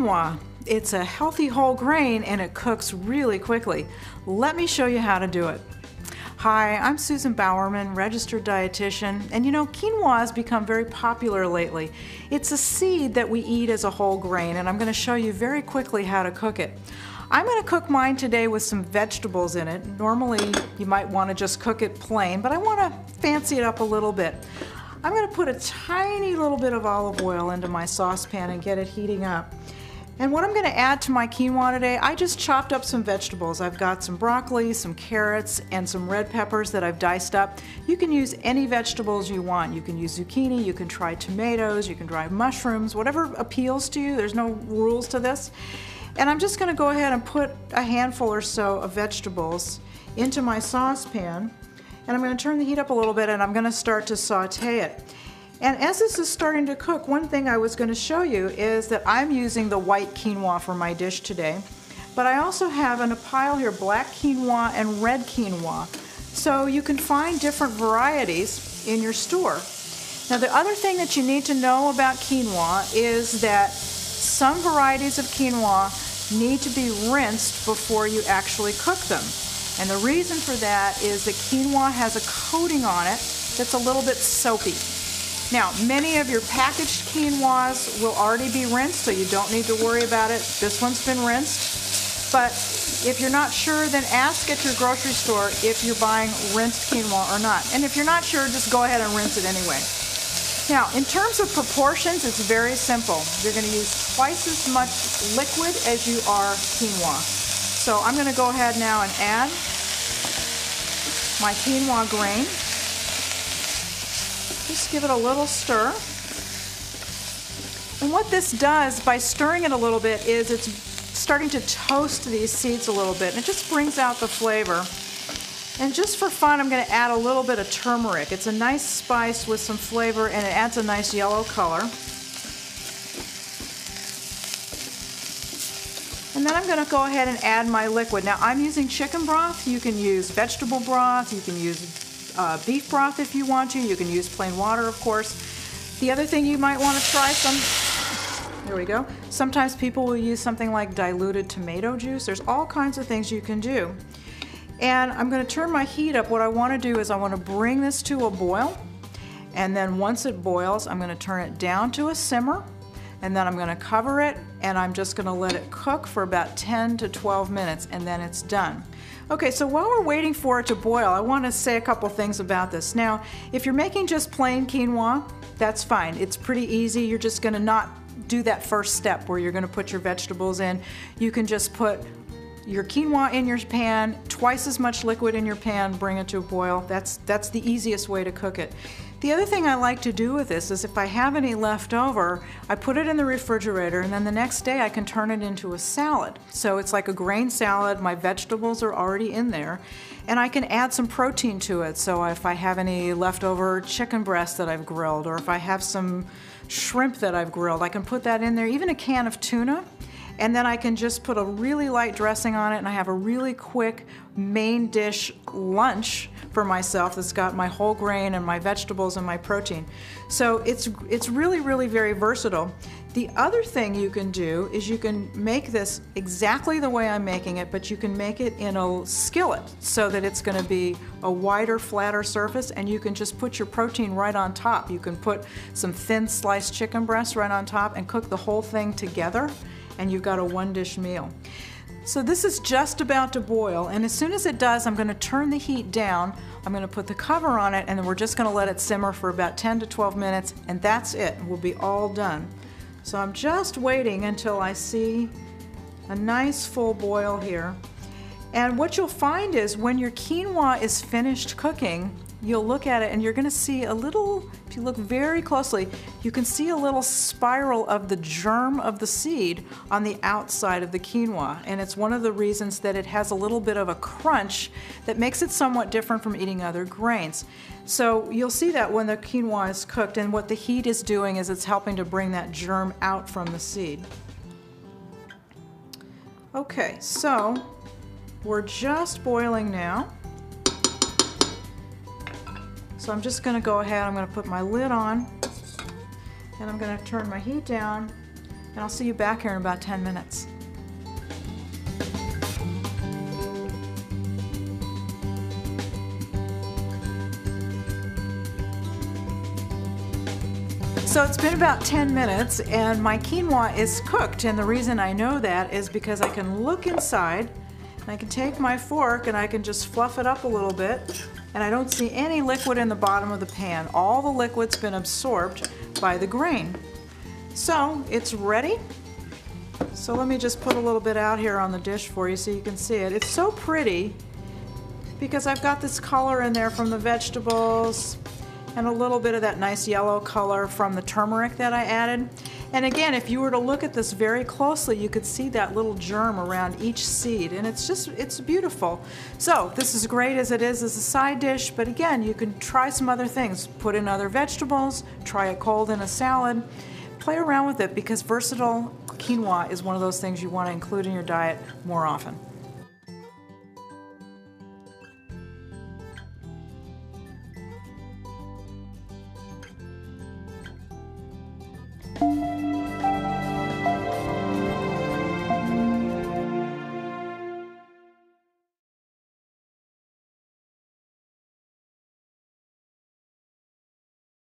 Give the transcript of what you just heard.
quinoa. It's a healthy whole grain and it cooks really quickly. Let me show you how to do it. Hi, I'm Susan Bowerman, registered dietitian, and you know, quinoa has become very popular lately. It's a seed that we eat as a whole grain, and I'm going to show you very quickly how to cook it. I'm going to cook mine today with some vegetables in it. Normally, you might want to just cook it plain, but I want to fancy it up a little bit. I'm going to put a tiny little bit of olive oil into my saucepan and get it heating up. And what I'm going to add to my quinoa today, I just chopped up some vegetables. I've got some broccoli, some carrots, and some red peppers that I've diced up. You can use any vegetables you want. You can use zucchini, you can try tomatoes, you can try mushrooms, whatever appeals to you. There's no rules to this. And I'm just going to go ahead and put a handful or so of vegetables into my saucepan. And I'm going to turn the heat up a little bit and I'm going to start to saute it. And as this is starting to cook, one thing I was going to show you is that I'm using the white quinoa for my dish today. But I also have in a pile here black quinoa and red quinoa. So you can find different varieties in your store. Now the other thing that you need to know about quinoa is that some varieties of quinoa need to be rinsed before you actually cook them. And the reason for that is that quinoa has a coating on it that's a little bit soapy. Now, many of your packaged quinoas will already be rinsed, so you don't need to worry about it. This one's been rinsed. But if you're not sure, then ask at your grocery store if you're buying rinsed quinoa or not. And if you're not sure, just go ahead and rinse it anyway. Now, in terms of proportions, it's very simple. You're going to use twice as much liquid as you are quinoa. So I'm going to go ahead now and add my quinoa grain. Just give it a little stir. And what this does by stirring it a little bit is it's starting to toast these seeds a little bit, and it just brings out the flavor. And just for fun, I'm going to add a little bit of turmeric. It's a nice spice with some flavor, and it adds a nice yellow color. And then I'm going to go ahead and add my liquid. Now I'm using chicken broth. You can use vegetable broth. You can use beef broth if you want to. You can use plain water, of course. The other thing you might want to try there we go. Sometimes people will use something like diluted tomato juice. There's all kinds of things you can do. And I'm going to turn my heat up. What I want to do is I want to bring this to a boil. And then once it boils, I'm going to turn it down to a simmer. And then I'm going to cover it, and I'm just going to let it cook for about 10 to 12 minutes, and then it's done. Okay, so while we're waiting for it to boil, I want to say a couple things about this. Now, if you're making just plain quinoa, that's fine. It's pretty easy. You're just going to not do that first step where you're going to put your vegetables in. You can just put your quinoa in your pan, twice as much liquid in your pan, bring it to a boil. That's the easiest way to cook it. The other thing I like to do with this is if I have any left over, I put it in the refrigerator, and then the next day I can turn it into a salad. So it's like a grain salad. My vegetables are already in there, and I can add some protein to it. So if I have any leftover chicken breast that I've grilled, or if I have some shrimp that I've grilled, I can put that in there, even a can of tuna. And then I can just put a really light dressing on it, and I have a really quick main dish lunch for myself that's got my whole grain and my vegetables and my protein. So it's really, really very versatile. The other thing you can do is you can make this exactly the way I'm making it, but you can make it in a skillet so that it's going to be a wider, flatter surface, and you can just put your protein right on top. You can put some thin sliced chicken breast right on top and cook the whole thing together, and you've got a one-dish meal. So this is just about to boil, and as soon as it does, I'm going to turn the heat down. I'm going to put the cover on it, and then we're just going to let it simmer for about 10 to 12 minutes, and that's it. We'll be all done. So I'm just waiting until I see a nice full boil here. And what you'll find is when your quinoa is finished cooking, you'll look at it and you're going to see a little, if you look very closely, you can see a little spiral of the germ of the seed on the outside of the quinoa. And it's one of the reasons that it has a little bit of a crunch that makes it somewhat different from eating other grains. So you'll see that when the quinoa is cooked, and what the heat is doing is it's helping to bring that germ out from the seed. Okay, so we're just boiling now. So I'm just going to go ahead, I'm going to put my lid on, and I'm going to turn my heat down, and I'll see you back here in about 10 minutes. So it's been about 10 minutes and my quinoa is cooked, and the reason I know that is because I can look inside and I can take my fork and I can just fluff it up a little bit, and I don't see any liquid in the bottom of the pan. All the liquid's been absorbed by the grain. So it's ready. So let me just put a little bit out here on the dish for you so you can see it. It's so pretty because I've got this color in there from the vegetables and a little bit of that nice yellow color from the turmeric that I added. And again, if you were to look at this very closely, you could see that little germ around each seed, and it's beautiful. So this is great as it is as a side dish, but again, you can try some other things. Put in other vegetables, try it cold in a salad. Play around with it because versatile quinoa is one of those things you want to include in your diet more often.